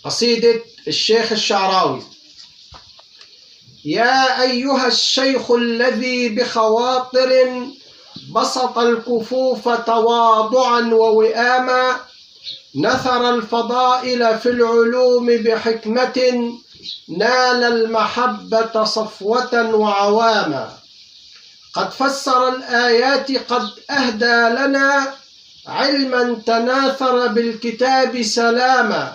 قصيدة الشيخ الشعراوي. يا أيها الشيخ الذي بخواطر بسط الكفوف تواضعا ووئاما، نثر الفضائل في العلوم بحكمة، نال المحبة صفوة وعواما. قد فسر الآيات، قد أهدى لنا علما تناثر بالكتاب سلاما.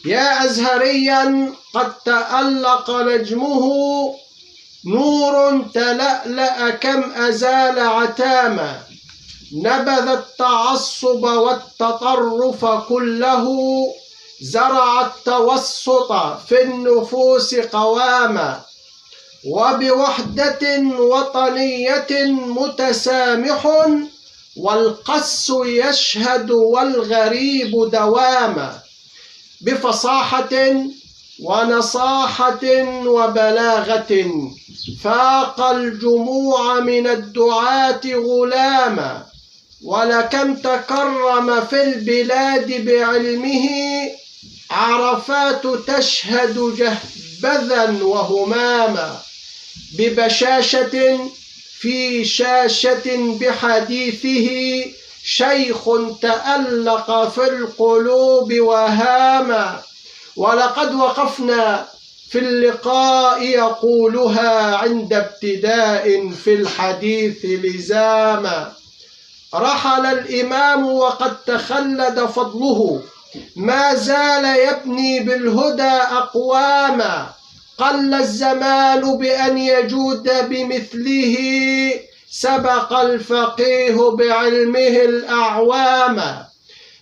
يا أزهريا قد تألق نجمه، نور تلألأ كم أزال عتاما. نبذ التعصب والتطرف كله، زرع التوسط في النفوس قواما. وبوحدة وطنية متسامح، والقس يشهد والغريب دواما. بفصاحة ونصاحة وبلاغة فاق الجموع من الدعاة غلاما. ولكم تكرم في البلاد بعلمه، عرفات تشهد جهبذا وهماما. ببشاشة في شاشة بحديثه، شيخ تألق في القلوب وهاما. ولقد وقفنا في اللقاء يقولها عند ابتداء في الحديث لزاما. رحل الإمام وقد تخلد فضله، ما زال يبني بالهدى أقواما. قل الزمان بأن يجود بمثله، سبق الفقيه بعلمه الأعواما.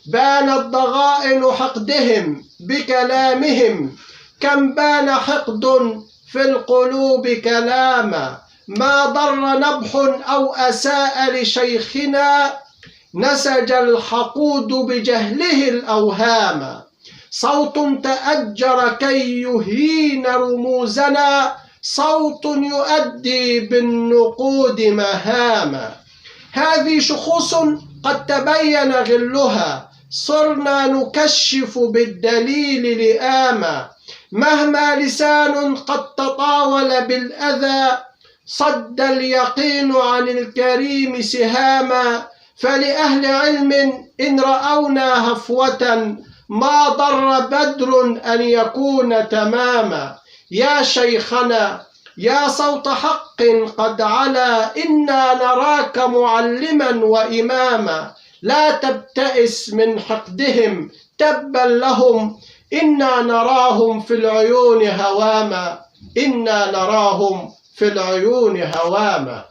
بانت ضغائن حقدهم بكلامهم، كم بان حقد في القلوب كلاما. ما ضر نبح أو أساء لشيخنا، نسج الحقود بجهله الأوهاما. صوت تأجر كي يهين رموزنا، صوت يؤدي بالنقود مهاما. هذه شخوص قد تبين غلها، صرنا نكشف بالدليل لئاما. مهما لسان قد تطاول بالأذى، صد اليقين عن الكريم سهاما. فلأهل علم إن رأونا هفوة، ما ضر بدر أن يكون تماما. يا شيخنا يا صوت حق قد علا، إنا نراك معلما وإماما. لا تبتئس من حقدهم، تبا لهم، إنا نراهم في العيون هواما. إنا نراهم في العيون هواما.